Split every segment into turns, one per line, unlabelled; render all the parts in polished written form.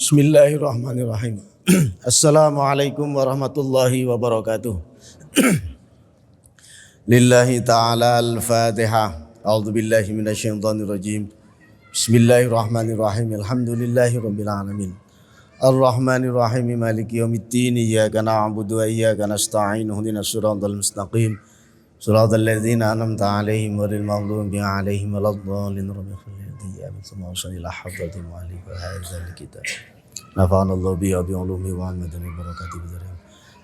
Bismillahirrahmanirrahim. Assalamualaikum warahmatullahi wabarakatuh. Lillahi ta'ala al-Fatihah. A'udzu billahi minasyaitonir rajim. Bismillahirrahmanirrahim. Alhamdulillahi rabbil alamin. Ar-Rahmanir Rahim Maliki yaumiddin. Iyyaka na'budu wa iyyaka nasta'in. Ihdinas siratal mustaqim. Siratal ladzina an'amta 'alaihim ghairil maghdubi 'alaihim waladdallin.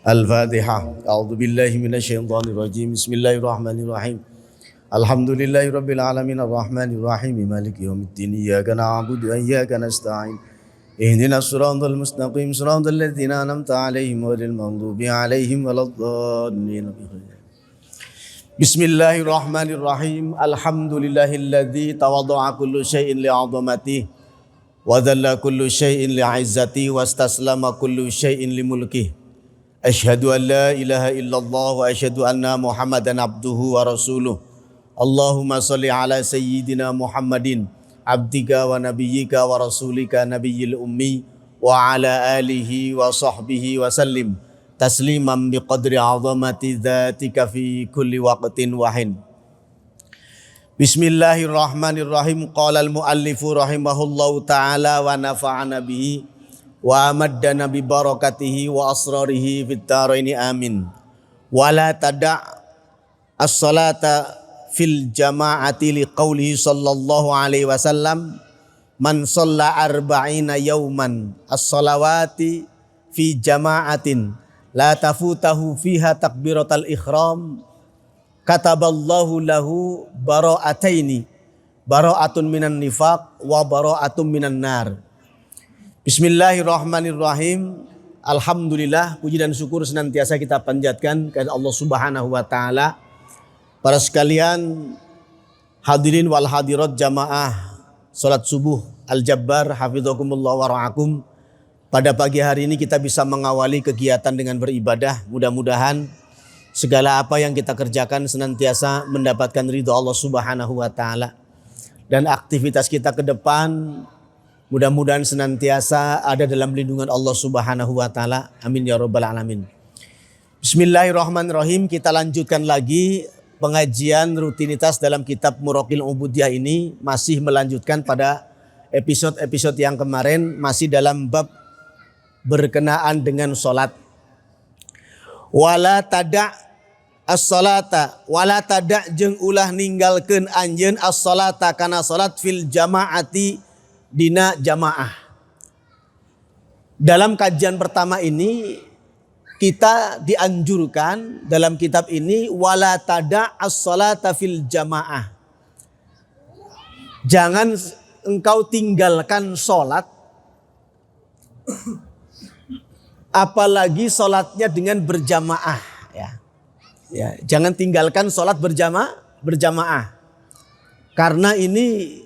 Al-Fatihah. A'udzu billahi minasyaitonir rajim. Bismillahirrahmanirrahim. Alhamdulillahi rabbil alamin arrahmanir rahim maliki yaumiddin iyyaka na'budu wa iyyaka nasta'in ihdinas siratal mustaqim siratal ladzina an'amta 'alaihim ghairil maghdubi 'alaihim waladdallin. Bismillahirrahmanirrahim. Alhamdulillahilladzi tawadda'a kullu syai'in li'azamatihi wa dhalla kullu syai'in li'izzatihi wastaslama kullu syai'in limulkihi. Asyhadu an la ilaha illallah wa asyhadu anna Muhammadan abduhu wa rasuluh. Allahumma salli ala sayyidina Muhammadin abdika wa nabiyyika wa rasulika nabiyyil ummi wa ala alihi wa sahbihi wa sallim tasliman biqadri azamati dzatika fi kulli waqtin wa hin. Bismillahirrahmanirrahim. Qala al-muallifu rahimahullahu ta'ala wa nafa'ana bihi wa amaddana bi barakatihi wa asrarihi fid dharaini amin. Wala tada' as-salata fil jama'ati liqaulihi sallallahu alaihi wasallam man shalla arba'ina yawman as-salawati fi jama'atin la tafutahu fiha takbiratul ihram kataballahu lahu bara'ataini bara'atun minan nifaq wa bara'atun minan nar. Bismillahirrahmanirrahim. Alhamdulillah, puji dan syukur senantiasa kita panjatkan kepada Allah Subhanahu wa taala. Para sekalian hadirin wal hadirat jamaah salat subuh Al-Jabbar hafizakumullah wa ra'akum. Pada pagi hari ini kita bisa mengawali kegiatan dengan beribadah. Mudah-mudahan segala apa yang kita kerjakan senantiasa mendapatkan ridho Allah Subhanahu wa taala. Dan aktivitas kita ke depan mudah-mudahan senantiasa ada dalam lindungan Allah Subhanahu wa taala. Amin ya rabbal alamin. Bismillahirrahmanirrahim. Kita lanjutkan lagi pengajian rutinitas dalam kitab Muraqil Ubudiyah ini, masih melanjutkan pada episode-episode yang kemarin, masih dalam bab berkenaan dengan sholat. Wala tada' as-salata, wala tada' jeung ulah ninggalkeun anjeun as-salata kana salat fil jama'ati dina jamaah. Dalam kajian pertama ini kita dianjurkan dalam kitab ini wala tada' as-salata fil jamaah. Jangan engkau tinggalkan sholat, apalagi sholatnya dengan berjamaah. Ya, jangan tinggalkan sholat berjamaah. Karena ini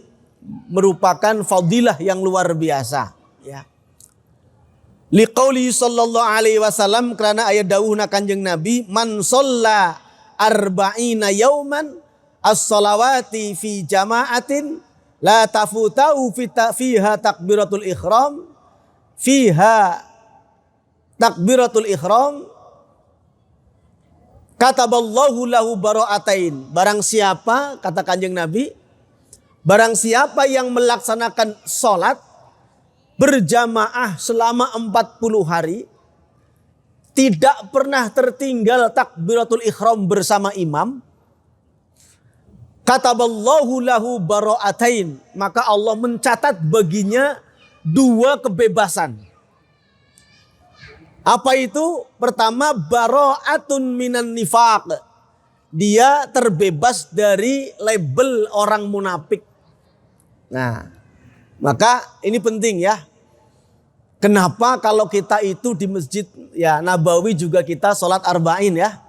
merupakan fadilah yang luar biasa. Ya. Liqauli sallallahu alaihi wasallam, karena ayat dawuhna Kanjeng Nabi, man shalla arba'ina yauman as-salawati fi jama'atin la tafutau fiha takbiratul ihram kataballahu lahu bara'atain. Barang siapa, kata Kanjeng Nabi, barang siapa yang melaksanakan sholat berjamaah selama 40 hari, tidak pernah tertinggal takbiratul ihram bersama imam, kataballahu lahu bara'atain, maka Allah mencatat baginya 2 kebebasan. Apa itu? Pertama, bara'atun minan nifaq. Dia terbebas dari label orang munafik. Nah, maka ini penting ya. Kenapa kalau kita itu di masjid ya Nabawi juga kita sholat arba'in ya.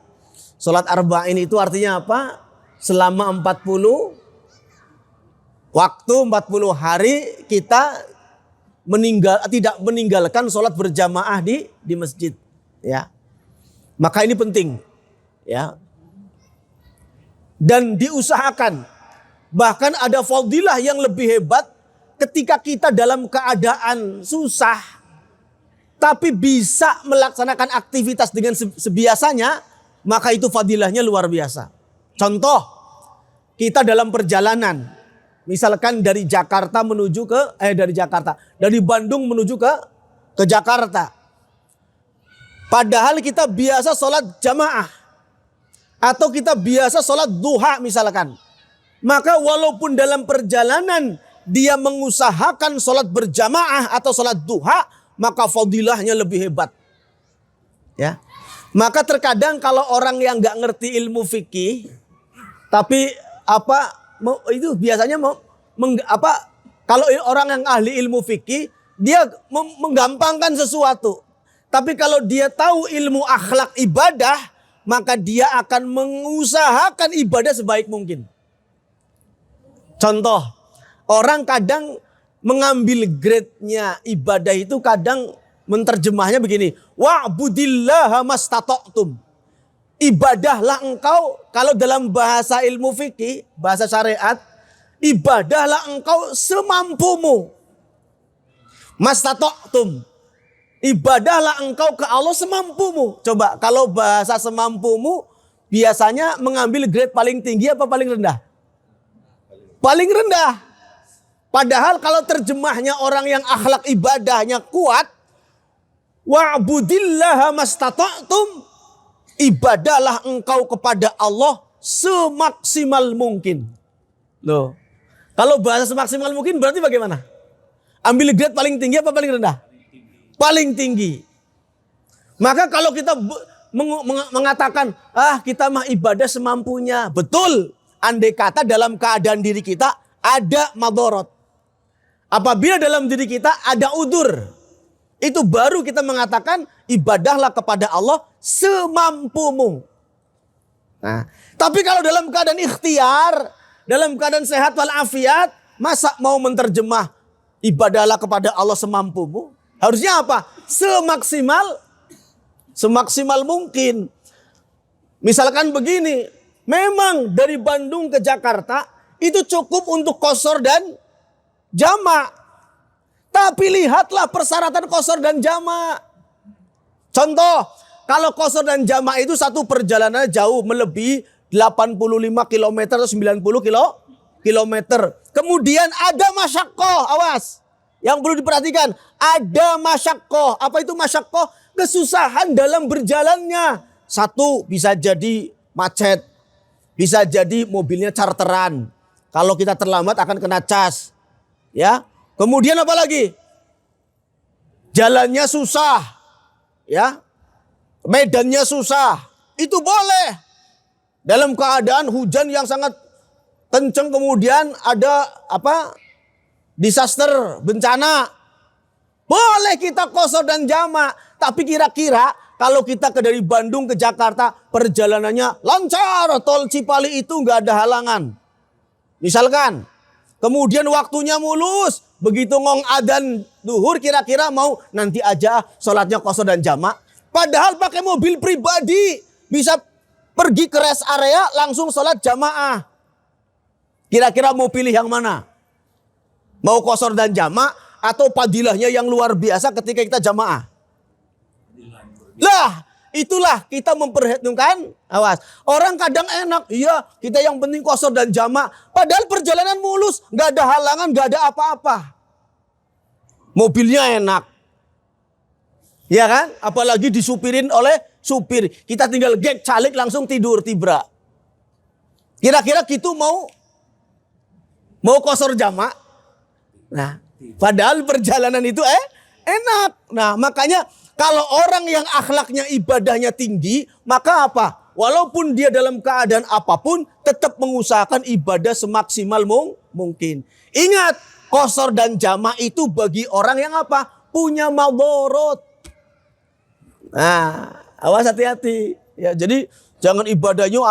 Sholat arba'in itu artinya apa? Selama 40 waktu 40 hari kita tidak meninggalkan sholat berjamaah di masjid ya. Maka ini penting ya. Dan diusahakan, bahkan ada fadilah yang lebih hebat ketika kita dalam keadaan susah, tapi bisa melaksanakan aktivitas dengan sebiasanya, maka itu fadilahnya luar biasa. Contoh, kita dalam perjalanan, misalkan dari Bandung menuju ke Jakarta. Padahal kita biasa sholat jamaah, atau kita biasa sholat duha misalkan. Maka walaupun dalam perjalanan dia mengusahakan sholat berjamaah atau sholat duha, maka fadilahnya lebih hebat. Ya, maka terkadang kalau orang yang nggak ngerti ilmu fikih, tapi itu biasanya kalau orang yang ahli ilmu fikih, dia menggampangkan sesuatu. Tapi kalau dia tahu ilmu akhlak ibadah, maka dia akan mengusahakan ibadah sebaik mungkin. Contoh, orang kadang mengambil grade-nya ibadah itu kadang menerjemahnya begini. Wa'budillaha mastata'tum. Ibadahlah engkau, kalau dalam bahasa ilmu fikih, bahasa syariat, ibadahlah engkau semampumu. Mastata'tum. Ibadahlah engkau ke Allah semampumu. Coba kalau bahasa semampumu biasanya mengambil grade paling tinggi apa paling rendah? Paling rendah. Padahal kalau terjemahnya orang yang akhlak ibadahnya kuat, wa'budillaha mastata'tum, ibadahlah engkau kepada Allah semaksimal mungkin. Loh, kalau bahasa semaksimal mungkin berarti bagaimana? Ambil grade paling tinggi apa paling rendah? Paling tinggi. Maka kalau kita mengatakan, kita mah ibadah semampunya. Betul, andai kata dalam keadaan diri kita ada madorot. Apabila dalam diri kita ada udur, itu baru kita mengatakan ibadahlah kepada Allah semampumu. Nah, tapi kalau dalam keadaan ikhtiar, dalam keadaan sehat walafiat, masa mau menterjemah ibadahlah kepada Allah semampumu? Harusnya apa? Semaksimal mungkin. Misalkan begini, memang dari Bandung ke Jakarta itu cukup untuk qashar dan jamak. Tapi lihatlah persyaratan qashar dan jamak. Contoh, kalau qashar dan jamak itu satu perjalanan jauh melebihi 85 km atau 90 km. Kemudian ada masyaqqah, awas. Yang perlu diperhatikan, ada masyaqqah. Apa itu masyaqqah? Kesusahan dalam berjalannya. Satu, bisa jadi macet. Bisa jadi mobilnya charteran. Kalau kita terlambat akan kena cas. Ya. Kemudian apa lagi? Jalannya susah. Ya. Medannya susah. Itu boleh. Dalam keadaan hujan yang sangat kencang, kemudian ada disaster, bencana. Boleh kita qashar dan jamak. Tapi kira-kira kalau kita dari Bandung ke Jakarta, perjalanannya lancar, tol Cipali itu nggak ada halangan. Misalkan, kemudian waktunya mulus, begitu ngong adzan duhur, kira-kira mau nanti aja sholatnya qashar dan jamak. Padahal pakai mobil pribadi, bisa pergi ke rest area langsung sholat jamaah. Kira-kira mau pilih yang mana? Mau qashar dan jamak atau padilahnya yang luar biasa ketika kita jamaah? Lah, itulah kita memperhitungkan. Awas, orang kadang enak, iya kita yang penting qashar dan jamak. Padahal perjalanan mulus, nggak ada halangan, nggak ada apa-apa. Mobilnya enak, ya kan? Apalagi disupirin oleh supir. Kita tinggal gek calik langsung tidur tibra. Kira-kira gitu mau qashar jamak? Nah, padahal perjalanan itu enak. Nah, makanya kalau orang yang akhlaknya ibadahnya tinggi, maka apa? Walaupun dia dalam keadaan apapun, tetap mengusahakan ibadah semaksimal mungkin. Ingat, qashar dan jamak itu bagi orang yang apa? Punya madorot. Nah, awas hati-hati. Ya, jadi jangan ibadahnya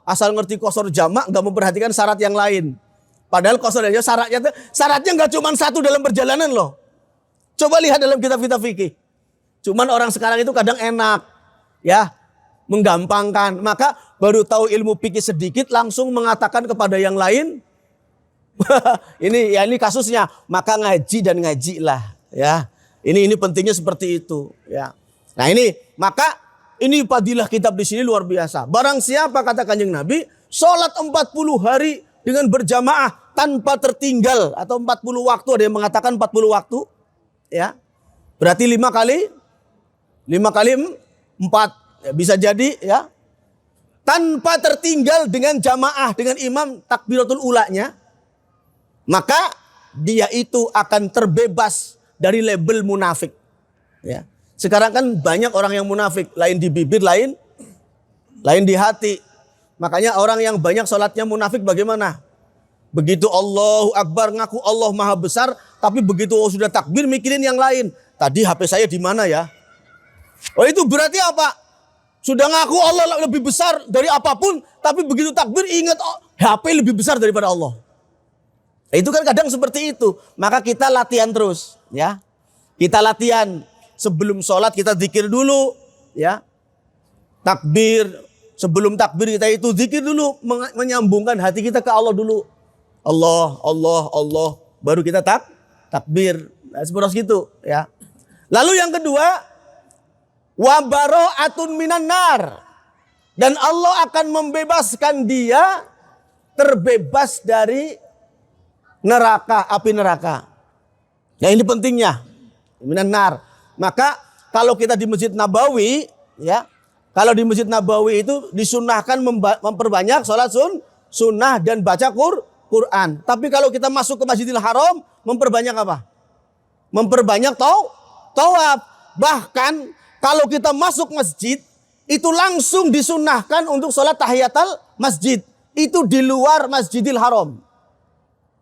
asal ngerti qashar jamak, nggak memperhatikan syarat yang lain. Padahal qashar dan jamak syaratnya nggak cuma satu dalam perjalanan loh. Coba lihat dalam kitab-kitab fikih. Cuman orang sekarang itu kadang enak, ya, menggampangkan. Maka baru tahu ilmu fikih sedikit langsung mengatakan kepada yang lain, ini kasusnya. Maka ngaji dan ngajilah, ya. Ini pentingnya seperti itu, ya. Nah ini, maka ini fadilah kitab di sini luar biasa. Barang siapa, kata Kanjeng Nabi, sholat 40 hari dengan berjamaah tanpa tertinggal, atau 40 waktu, ada yang mengatakan 40 waktu, ya. Berarti 5 kali 4, ya, bisa jadi, ya. Tanpa tertinggal dengan jamaah, dengan imam takbiratul ulanya, maka dia itu akan terbebas dari label munafik. Ya. Sekarang kan banyak orang yang munafik, lain di bibir, lain di hati. Makanya orang yang banyak sholatnya munafik bagaimana? Begitu Allahu Akbar ngaku Allah Maha Besar, tapi begitu sudah takbir mikirin yang lain. Tadi HP saya di mana ya? Oh itu berarti apa? Sudah ngaku Allah lebih besar dari apapun, tapi begitu takbir ingat HP lebih besar daripada Allah. Itu kan kadang seperti itu. Maka kita latihan terus, ya. Kita latihan sebelum sholat kita zikir dulu, ya. Takbir, sebelum takbir kita itu zikir dulu, menyambungkan hati kita ke Allah dulu. Allah, Allah, Allah, baru kita takbir. Nah, seperti itu, ya. Lalu yang kedua, wa bara'atun minan nar, dan Allah akan membebaskan dia terbebas dari neraka, api neraka. Ya ini pentingnya, minan nar. Maka kalau kita di Masjid Nabawi, ya, kalau di Masjid Nabawi itu disunahkan memperbanyak sholat sunnah dan baca Quran. Tapi kalau kita masuk ke Masjidil Haram, memperbanyak apa? Memperbanyak tawaf. Bahkan kalau kita masuk masjid, itu langsung disunahkan untuk sholat tahiyatul masjid. Itu di luar Masjidil Haram.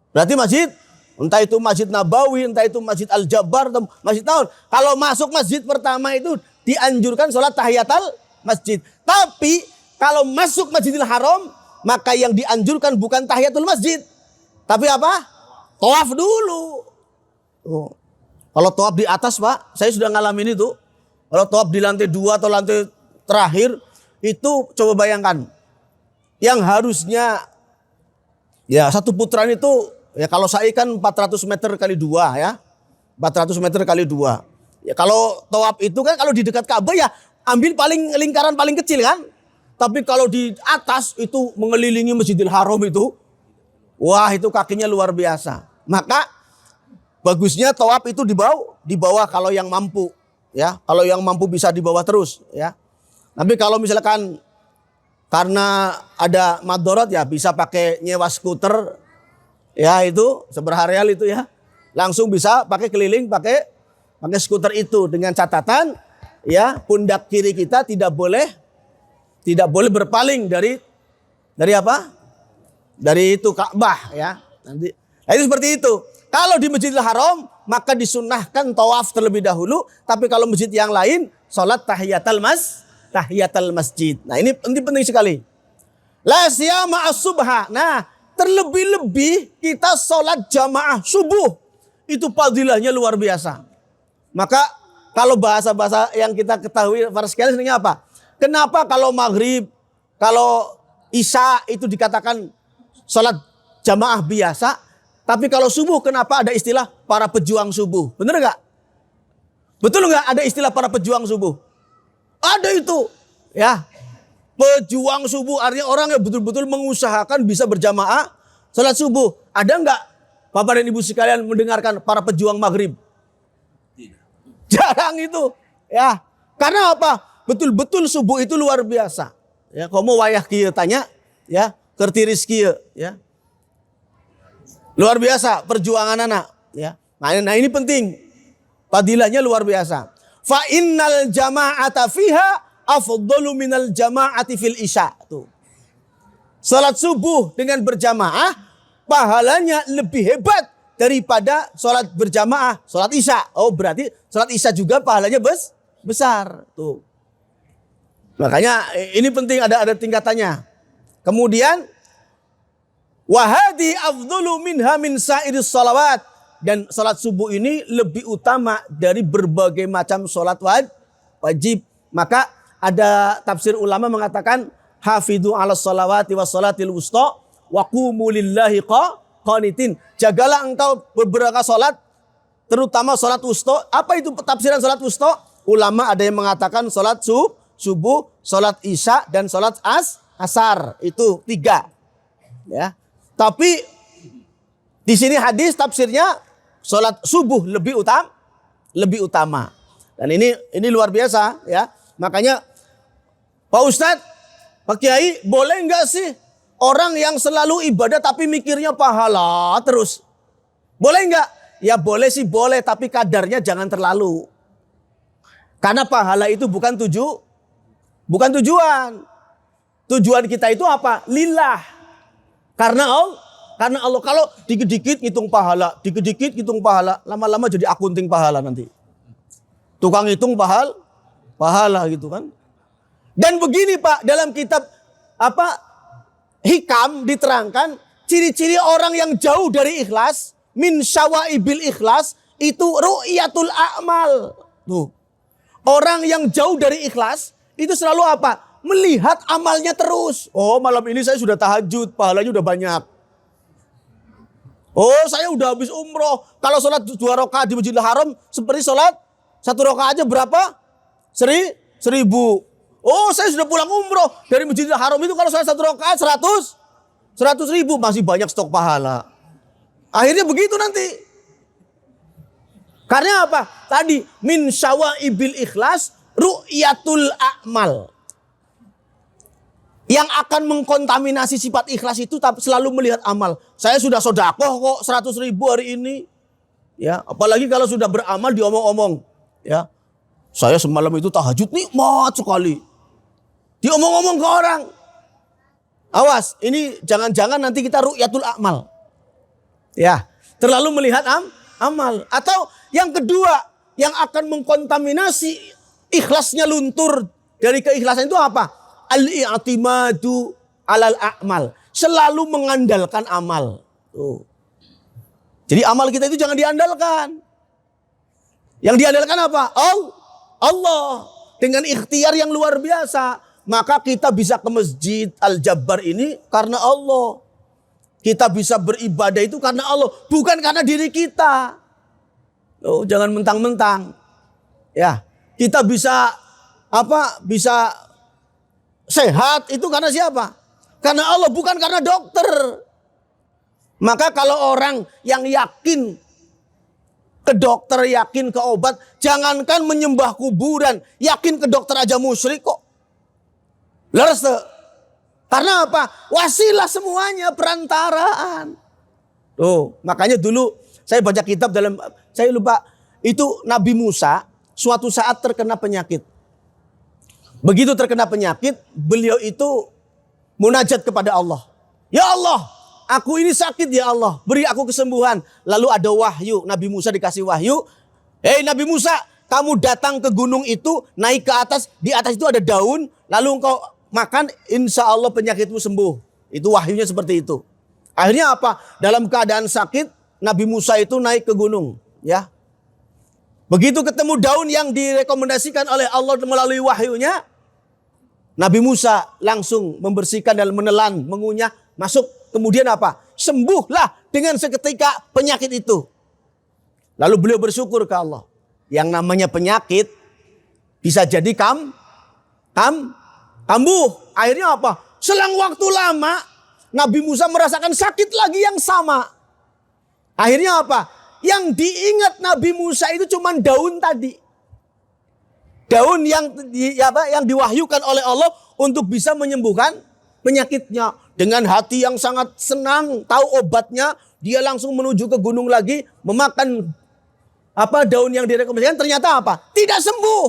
Berarti masjid, entah itu Masjid Nabawi, entah itu Masjid Al-Jabbar, atau Masjid Tahun. Kalau masuk masjid pertama itu dianjurkan sholat tahiyatul masjid. Tapi kalau masuk Masjidil Haram, maka yang dianjurkan bukan tahiyatul masjid. Tapi apa? Tawaf dulu. Oh. Kalau tawaf di atas, Pak, saya sudah ngalamin itu. Kalau tawaf di lantai 2 atau lantai terakhir, itu coba bayangkan. Yang harusnya, ya satu putaran itu, ya kalau saya kan 400 meter kali 2 ya. 400 meter kali 2. Ya kalau tawaf itu kan kalau di dekat Ka'bah ya ambil lingkaran paling kecil kan. Tapi kalau di atas itu mengelilingi Masjidil Haram itu, wah itu kakinya luar biasa. Maka bagusnya tawaf itu di bawah kalau yang mampu. Ya, kalau yang mampu bisa dibawa terus, ya. Tapi kalau misalkan karena ada madorot ya bisa pakai nyewa skuter, ya itu seberapa real itu ya, langsung bisa pakai keliling pakai skuter itu dengan catatan, ya pundak kiri kita tidak boleh berpaling dari apa? Dari itu Ka'bah ya. Nanti, nah itu seperti itu. Kalau di Masjidil Haram maka disunahkan tawaf terlebih dahulu. Tapi kalau masjid yang lain sholat tahiyatul masjid. Nah ini penting sekali. La siyama as-subha. Nah terlebih-lebih kita sholat jamaah subuh. Itu fadilahnya luar biasa. Maka kalau bahasa-bahasa yang kita ketahui para sekalian sebenarnya apa? Kenapa kalau maghrib, kalau isya itu dikatakan sholat jamaah biasa. Tapi kalau subuh kenapa ada istilah para pejuang subuh? Bener gak? Betul gak ada istilah para pejuang subuh? Ada itu. Ya, pejuang subuh artinya orang yang betul-betul mengusahakan bisa berjamaah salat subuh. Ada gak Bapak dan Ibu sekalian mendengarkan para pejuang maghrib? Tidak. Jarang itu. Ya, karena apa? Betul-betul subuh itu luar biasa. Ya, kamu wayah kieu tanya, ya, kertiris kieu, ya. Luar biasa perjuangan anak, ya. Nah ini penting. Fadilahnya luar biasa. Fa innal jama'ata fiha afdalu minal jama'ati fil isya. Tuh. Salat subuh dengan berjamaah pahalanya lebih hebat daripada salat berjamaah salat isya. Oh, berarti salat isya juga pahalanya besar. Tuh. Makanya ini penting ada tingkatannya. Kemudian wahadi afdalu minha min sa'iris salawat. Dan salat subuh ini lebih utama dari berbagai macam salat wajib. Maka ada tafsir ulama mengatakan hafidhu ala salawati wa salatil wusta wa qumu lillahi qanitin. Jagalah engkau beberapa salat terutama sholat wusta. Apa itu tafsiran sholat wusta? Ulama ada yang mengatakan sholat subuh, sholat isya, dan sholat asar. Itu 3. Ya. Tapi di sini hadis tafsirnya sholat subuh lebih utama. Dan ini luar biasa ya. Makanya Pak Ustadz, Pak Kiai, boleh nggak sih orang yang selalu ibadah tapi mikirnya pahala terus? Boleh nggak? Ya boleh sih boleh, tapi kadarnya jangan terlalu. Karena pahala itu bukan tujuan. Tujuan kita itu apa? Lillah. Karena Allah. Kalau dikit-dikit ngitung pahala, lama-lama jadi akunting pahala nanti. Tukang hitung pahala gitu kan. Dan begini Pak, dalam kitab Hikam diterangkan ciri-ciri orang yang jauh dari ikhlas, min syawaibil ikhlas, itu ru'yatul a'mal. Tuh. Orang yang jauh dari ikhlas itu selalu apa? Melihat amalnya terus. Oh, malam ini saya sudah tahajud, pahalanya udah banyak. Oh, saya udah habis umroh. Kalau sholat 2 rakaat di Masjidil Haram seperti sholat 1 rakaat aja berapa? 1.000. Oh, saya sudah pulang umroh dari Masjidil Haram itu kalau sholat 1 rakaat 100.000, masih banyak stok pahala. Akhirnya begitu nanti. Karena apa? Tadi min syawaibil ikhlas ru'yatul a'mal. Yang akan mengkontaminasi sifat ikhlas itu selalu melihat amal. Saya sudah sedekah kok 100.000 hari ini. Ya, apalagi kalau sudah beramal diomong-omong. Ya, saya semalam itu tahajud nikmat sekali. Diomong-omong ke orang. Awas, ini jangan-jangan nanti kita ru'yatul a'mal. Ya, terlalu melihat amal. Atau yang kedua, yang akan mengkontaminasi ikhlasnya luntur dari keikhlasan itu apa? Al-i'timadu alal a'mal. Selalu mengandalkan amal. Tuh. Jadi amal kita itu jangan diandalkan. Yang diandalkan apa? Allah. Dengan ikhtiar yang luar biasa. Maka kita bisa ke Masjid Al-Jabbar ini karena Allah. Kita bisa beribadah itu karena Allah. Bukan karena diri kita. Oh, jangan mentang-mentang. Ya, kita bisa sehat itu karena siapa? Karena Allah, bukan karena dokter. Maka kalau orang yang yakin ke dokter, yakin ke obat, jangankan menyembah kuburan, yakin ke dokter aja musyrik kok. Leres tuh. Karena apa? Wasilah semuanya, perantaraan. Tuh, makanya dulu saya baca kitab saya lupa, itu Nabi Musa suatu saat terkena penyakit. Begitu terkena penyakit, beliau itu munajat kepada Allah. Ya Allah, aku ini sakit ya Allah, beri aku kesembuhan. Lalu ada wahyu, Nabi Musa dikasih wahyu. Hei Nabi Musa, kamu datang ke gunung itu, naik ke atas, di atas itu ada daun, lalu engkau makan, insya Allah penyakitmu sembuh. Itu wahyunya seperti itu. Akhirnya apa? Dalam keadaan sakit, Nabi Musa itu naik ke gunung. Ya, begitu ketemu daun yang direkomendasikan oleh Allah melalui wahyunya, Nabi Musa langsung membersihkan dan menelan, mengunyah, masuk. Kemudian apa? Sembuhlah dengan seketika penyakit itu. Lalu beliau bersyukur ke Allah. Yang namanya penyakit bisa jadi kambuh. Akhirnya apa? Selang waktu lama, Nabi Musa merasakan sakit lagi yang sama. Akhirnya apa? Yang diingat Nabi Musa itu cuma daun tadi. Daun yang diwahyukan oleh Allah untuk bisa menyembuhkan penyakitnya. Dengan hati yang sangat senang, tahu obatnya, dia langsung menuju ke gunung lagi, memakan daun yang direkomendasikan. Ternyata apa? Tidak sembuh.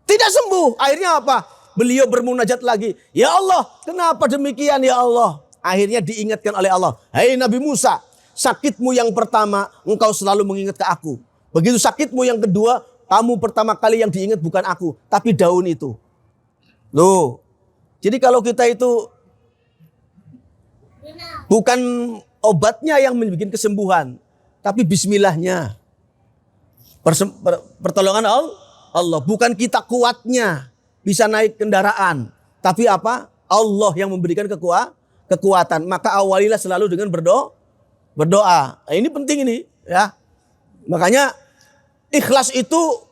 Tidak sembuh. Akhirnya apa? Beliau bermunajat lagi. Ya Allah, kenapa demikian ya Allah? Akhirnya diingatkan oleh Allah. Hai Nabi Musa, sakitmu yang pertama engkau selalu mengingat ke aku. Begitu sakitmu yang kedua, kamu pertama kali yang diingat bukan aku, tapi daun itu. Loh, jadi kalau kita itu bukan obatnya yang membuat kesembuhan, tapi bismillahnya. Pertolongan Allah, bukan kita kuatnya bisa naik kendaraan, tapi apa? Allah yang memberikan kekuatan. Maka awalilah selalu dengan berdoa. Nah, ini penting ini, ya. Makanya ikhlas itu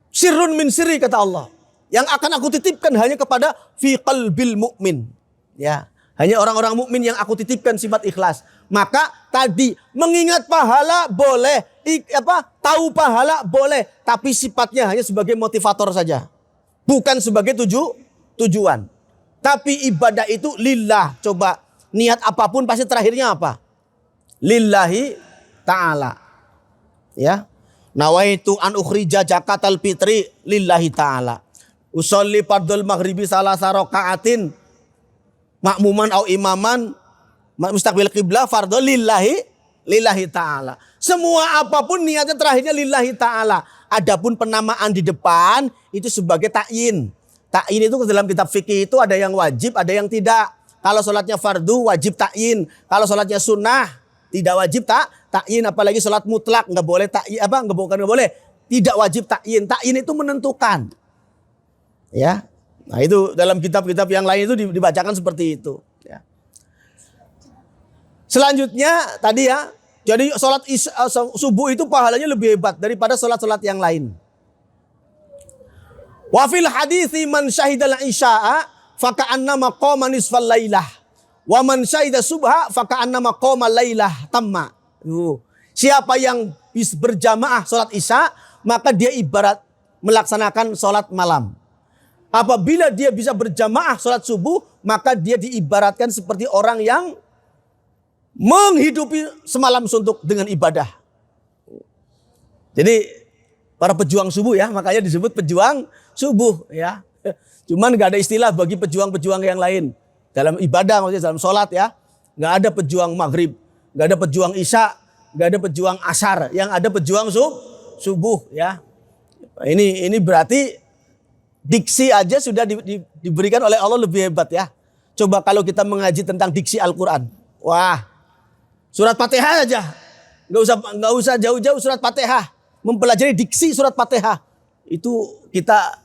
sirrun min sirri kata Allah. Yang akan aku titipkan hanya kepada fi qalbil mu'min. Ya, hanya orang-orang mukmin yang aku titipkan sifat ikhlas. Maka tadi mengingat pahala boleh, tahu pahala boleh, tapi sifatnya hanya sebagai motivator saja. Bukan sebagai tujuan. Tapi ibadah itu lillah. Coba niat apapun pasti terakhirnya apa? Lillahi ta'ala. Ya. Nawaitu an ukhrija zakatal fitri lillahi ta'ala. Usolli fardul maghribi salasa raka'atin makmuman au imaman mustaqbil qiblah fardhu lillahi ta'ala. Semua apapun niatnya terakhirnya lillahi ta'ala. Adapun penamaan di depan itu sebagai ta'yin. Ta'yin itu dalam kitab fikih itu ada yang wajib, ada yang tidak. Kalau sholatnya fardu wajib ta'yin. Kalau sholatnya sunnah tidak wajib ta'yin. Apalagi sholat mutlak nggak boleh ta'yin, nggak boleh. Tidak wajib ta'yin. Ta'yin itu menentukan. Ya, nah itu dalam kitab-kitab yang lain itu dibacakan seperti itu. Ya. Selanjutnya tadi ya, jadi sholat subuh itu pahalanya lebih hebat daripada sholat-sholat yang lain. Wa fil hadithi man syahidal isya'a faka'annama qama nisfal lailah. Wa man syahida subha faka'annama qama lailah tamma. Siapa yang berjamaah sholat isya, maka dia ibarat melaksanakan sholat malam. Apabila dia bisa berjamaah sholat subuh, maka dia diibaratkan seperti orang yang menghidupi semalam suntuk dengan ibadah. Jadi para pejuang subuh ya, makanya disebut pejuang subuh ya. Cuman gak ada istilah bagi pejuang-pejuang yang lain. Dalam ibadah maksudnya dalam sholat ya. Gak ada pejuang maghrib, gak ada pejuang isya, gak ada pejuang asar. Yang ada pejuang subuh ya. Ini berarti diksi aja sudah diberikan oleh Allah lebih hebat ya. Coba kalau kita mengaji tentang diksi Al-Quran. Wah, surat Fatihah aja. Nggak usah jauh-jauh surat Fatihah. Mempelajari diksi surat Fatihah. Itu kita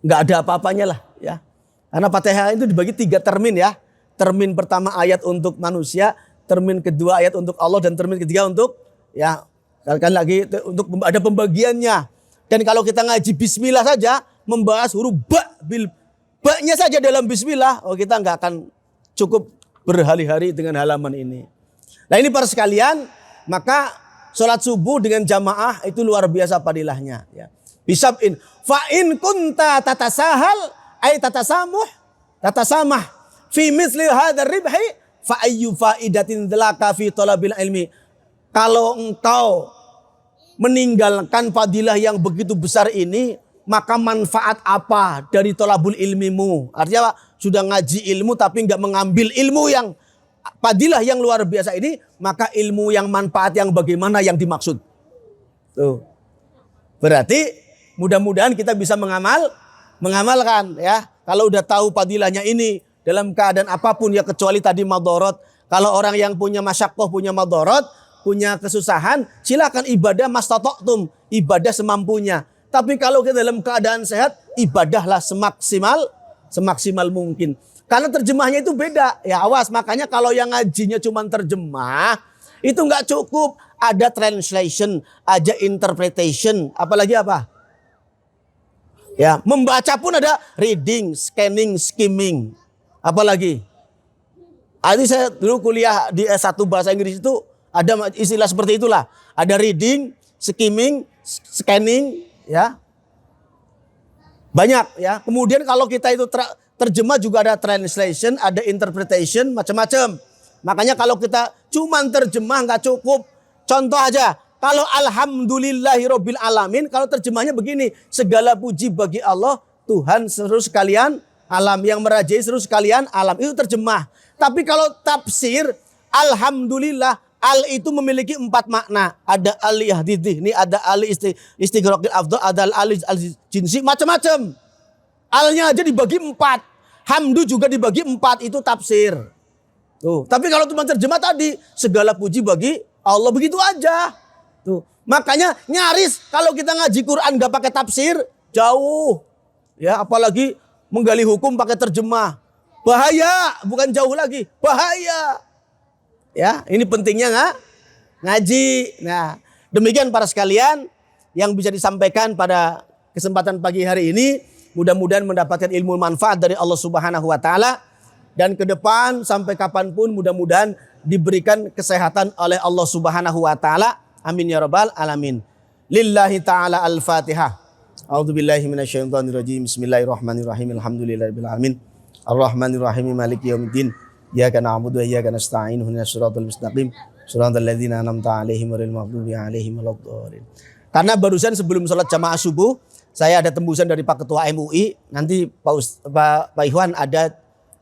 nggak ada apa-apanya lah ya. Karena Fatihah itu dibagi 3 termin ya. Termin pertama ayat untuk manusia. Termin kedua ayat untuk Allah. Dan termin ketiga untuk ya. Kan lagi untuk ada pembagiannya. Dan kalau kita ngaji bismillah saja. Membahas huruf ba-nya saja dalam bismillah, kita nggak akan cukup berhari-hari dengan halaman ini. Nah ini para sekalian, maka sholat subuh dengan jamaah itu luar biasa fadilahnya. Ya. Bisab'in fa'in kunta tatasahal ay tatasamah fi misli hadzal ribhi fa ayyu faidatin dzalaka fi talabil ilmi. Kalau engkau meninggalkan fadilah yang begitu besar ini, maka manfaat apa dari tolabul ilmimu? Artinya sudah ngaji ilmu tapi nggak mengambil ilmu yang fadilah yang luar biasa ini, maka ilmu yang manfaat yang bagaimana yang dimaksud? Tuh. Berarti mudah-mudahan kita bisa mengamalkan ya. Kalau udah tahu fadilahnya ini dalam keadaan apapun ya kecuali tadi madorot. Kalau orang yang punya masyaqqah, punya madorot, punya kesusahan, silakan ibadah mastata'tum, ibadah semampunya. Tapi kalau kita dalam keadaan sehat, ibadahlah semaksimal mungkin. Karena terjemahnya itu beda. Ya awas, makanya kalau yang ngajinya cuma terjemah, itu nggak cukup. Ada translation, ada interpretation, apalagi apa? Ya, membaca pun ada reading, scanning, skimming. Apalagi? Tadi saya dulu kuliah di S1 bahasa Inggris itu ada istilah seperti itulah. Ada reading, skimming, scanning, ya banyak ya. Kemudian kalau kita itu terjemah juga ada translation, ada interpretation, macam-macam. Makanya kalau kita cuman terjemah nggak cukup. Contoh aja, kalau alhamdulillahirabbil alamin, kalau terjemahnya begini, segala puji bagi Allah, Tuhan seluruh sekalian alam, yang merajai seluruh sekalian alam, itu terjemah. Tapi kalau tafsir, alhamdulillah, al itu memiliki 4 makna. Ada al yahdidih, ini ada al istighraqil afdal, ada al jinsi, macam-macam. Alnya aja dibagi 4. Hamdu juga dibagi 4, itu tafsir. Tuh. Tapi kalau cuma terjemah tadi, segala puji bagi Allah, begitu aja. Tuh. Makanya nyaris kalau kita ngaji Quran gak pakai tafsir, jauh. Ya, apalagi menggali hukum pakai terjemah. Bahaya, bukan jauh lagi, bahaya. Ya, ini pentingnya ngaji. Nah, Demikian para sekalian yang bisa disampaikan pada kesempatan pagi hari ini. Mudah-mudahan mendapatkan ilmu manfaat dari Allah Subhanahu wa taala, dan ke depan sampai kapanpun mudah-mudahan diberikan kesehatan oleh Allah Subhanahu wa taala. Amin ya rabbal alamin. Lillahi taala al-Fatihah. A'udzubillahi minasyaitonirrajim. Bismillahirrahmanirrahim. Alhamdulillahirabbil alamin. Arrahmanirrahim. Maliki yaumiddin. Iyyaka na'budu wa iyyaka nasta'in. Ihdinas siratal mustaqim. Shiratal ladzina an'amta 'alaihim ghairil maghdubi 'alaihim waladdallin. Karena barusan sebelum sholat jamaah subuh saya ada tembusan dari Pak Ketua MUI. Nanti Pak Ikhwan ada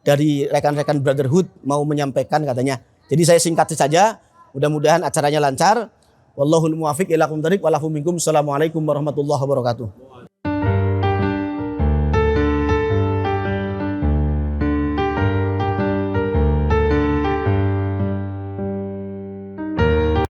dari rekan-rekan Brotherhood mau menyampaikan katanya. Jadi saya singkat saja. Mudah-mudahan acaranya lancar. Wallahul muwaffiq ila aqwamit thoriq. Assalamualaikum warahmatullahi wabarakatuh.